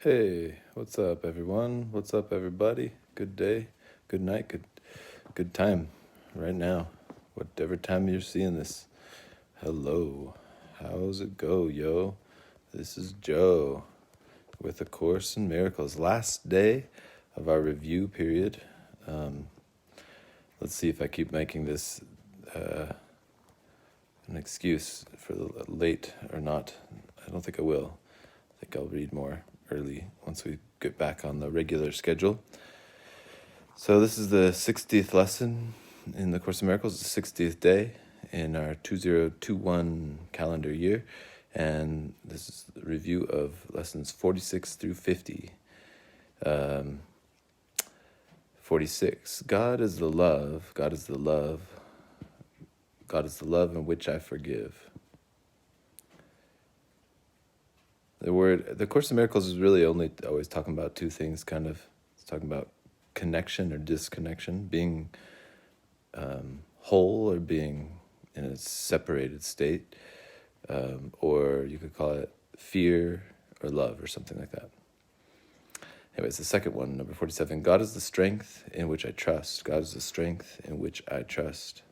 Hey, what's up, everyone? What's up, everybody? Good day, good night, good time, right now. Whatever time you're seeing this. Hello, how's it go, yo? This is Joe with A Course in Miracles. Last day of our review period. Let's see if I keep making this an excuse for the late or not. I don't think I will. I think I'll read more early once we get back on the regular schedule. So this is the 60th lesson in the Course in Miracles, the 60th day in our 2021 calendar year, and this is the review of lessons 46 through 50. 46. God is the love. God is the love. God is the love in which I forgive. The Course in Miracles is really only always talking about two things, kind of. It's talking about connection or disconnection, being whole or being in a separated state, or you could call it fear or love or something like that. Anyways, the second one, number 47, God is the strength in which I trust. God is the strength in which I trust.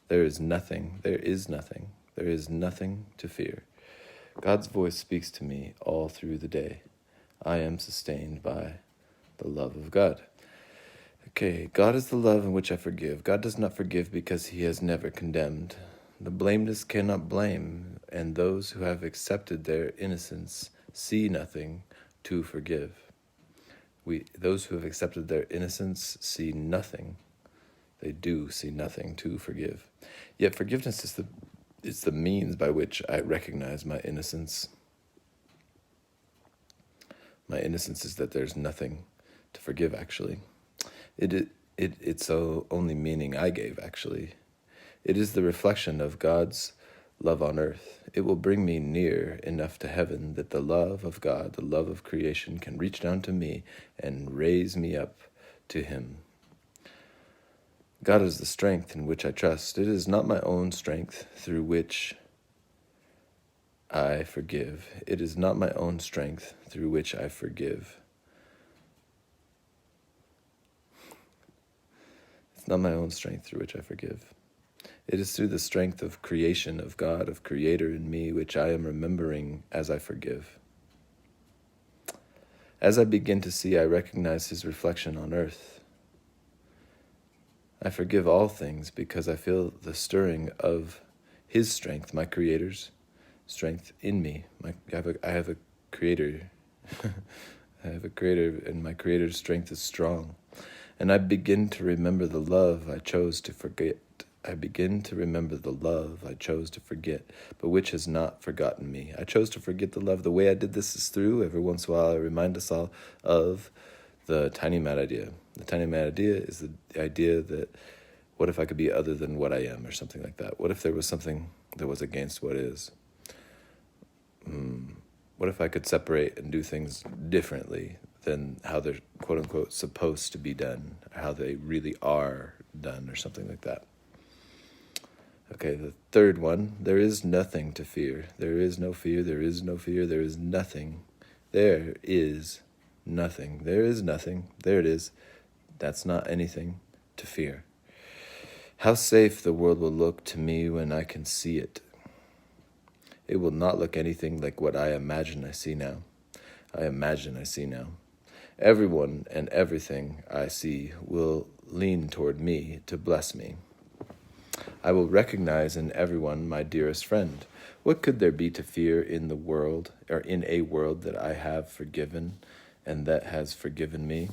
There is nothing to fear. God's voice speaks to me all through the day. I am sustained by the love of God. Okay, God is the love in which I forgive. God does not forgive because he has never condemned. The blameless cannot blame, and those who have accepted their innocence see nothing to forgive. Those who have accepted their innocence see nothing. They do see nothing to forgive. Yet forgiveness is the means by which I recognize my innocence. My innocence is that there's nothing to forgive, actually. It's the only meaning I gave, actually. It is the reflection of God's love on earth. It will bring me near enough to heaven that the love of God, the love of creation, can reach down to me and raise me up to him. God is the strength in which I trust. It is not my own strength through which I forgive. It is not my own strength through which I forgive. It's not my own strength through which I forgive. It is through the strength of creation, of God, of Creator in me, which I am remembering as I forgive. As I begin to see, I recognize his reflection on earth. I forgive all things because I feel the stirring of his strength, my Creator's strength in me. I have a Creator. I have a Creator, and my Creator's strength is strong. And I begin to remember the love I chose to forget. I begin to remember the love I chose to forget, but which has not forgotten me. I chose to forget the love. The way I did this is through, every once in a while, I remind us all of the tiny mad idea. The tiny mad idea is the idea that what if I could be other than what I am, or something like that? What if there was something that was against what is? What if I could separate and do things differently than how they're quote-unquote supposed to be done, or how they really are done, or something like that? Okay, the third one, there is nothing to fear. There is no fear, there is no fear, there is nothing. There is nothing. There is nothing. There it is. That's not anything to fear. How safe the world will look to me when I can see it. It will not look anything like what I imagine I see now. Everyone and everything I see will lean toward me to bless me. I will recognize in everyone my dearest friend. What could there be to fear in the world, or in a world that I have forgiven and that has forgiven me?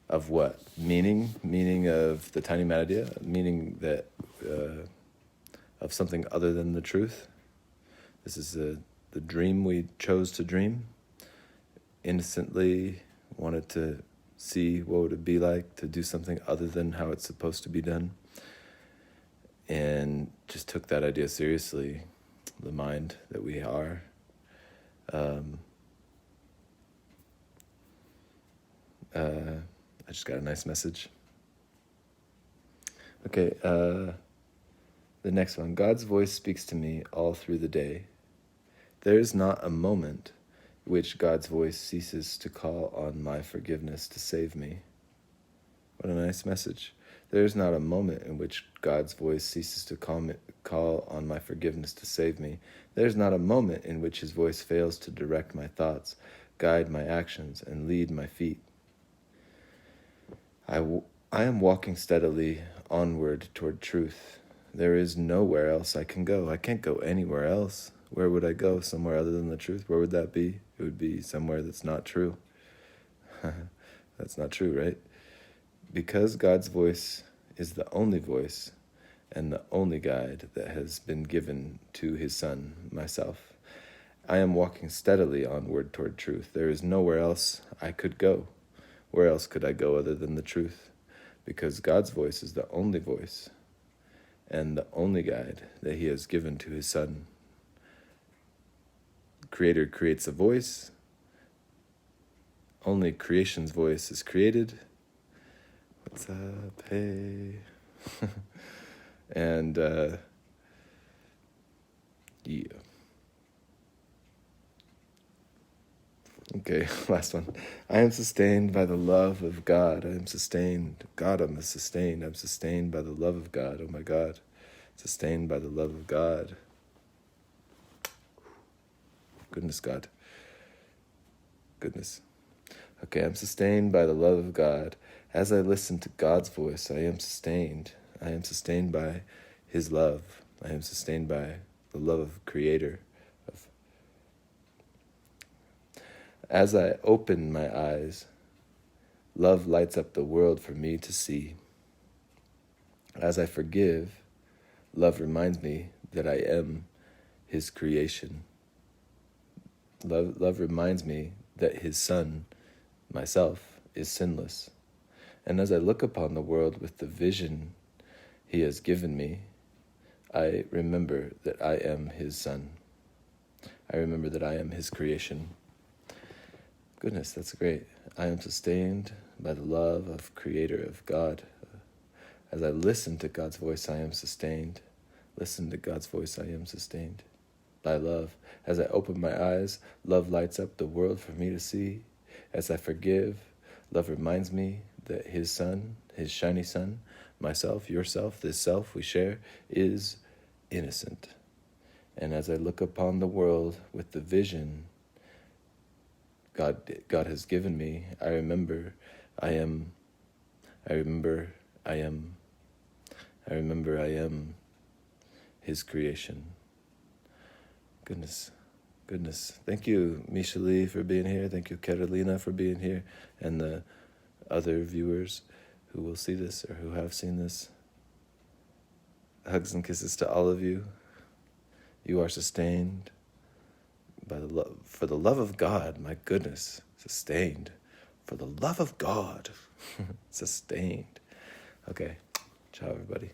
Of what? Meaning of the tiny mad idea? Meaning that of something other than the truth? This is the dream we chose to dream. Innocently wanted to see what would it be like to do something other than how it's supposed to be done. And just took that idea seriously, the mind that we are. I just got a nice message. Okay, the next one. God's voice speaks to me all through the day. There is not a moment which God's voice ceases to call on my forgiveness to save me. What a nice message. There is not a moment in which God's voice ceases to call on my forgiveness to save me. There is not a moment in which his voice fails to direct my thoughts, guide my actions, and lead my feet. I am walking steadily onward toward truth. There is nowhere else I can go. I can't go anywhere else. Where would I go? Somewhere other than the truth? Where would that be? It would be somewhere that's not true. That's not true, right? Because God's voice is the only voice and the only guide that has been given to his Son, myself, I am walking steadily onward toward truth. There is nowhere else I could go. Where else could I go other than the truth? Because God's voice is the only voice and the only guide that he has given to his Son. Creator creates a voice. Only creation's voice is created. What's up? Hey. And, yeah. Okay, last one. I am sustained by the love of God. I am sustained. God, I'm sustained. I'm sustained by the love of God. Oh my God. Sustained by the love of God. Goodness, God. Goodness. Okay, I'm sustained by the love of God. As I listen to God's voice, I am sustained. I am sustained by his love. I am sustained by the love of Creator. As I open my eyes, love lights up the world for me to see. As I forgive, love reminds me that I am his creation. Love reminds me that his Son, myself, is sinless. And as I look upon the world with the vision he has given me, I remember that I am his Son. I remember that I am his creation. Goodness, that's great. I am sustained by the love of Creator, of God. As I listen to God's voice, I am sustained. Listen to God's voice, I am sustained by love. As I open my eyes, love lights up the world for me to see. As I forgive, love reminds me that his Son, his shiny Son, myself, yourself, this self we share, is innocent. And as I look upon the world with the vision God has given me, I remember I am his creation. Goodness. Thank you, Misha Lee, for being here. Thank you, Carolina, for being here, and the other viewers who will see this or who have seen this. Hugs and kisses to all of you. You are sustained by the love, for the love of God. My goodness, sustained for the love of God. Sustained. Okay, ciao, everybody.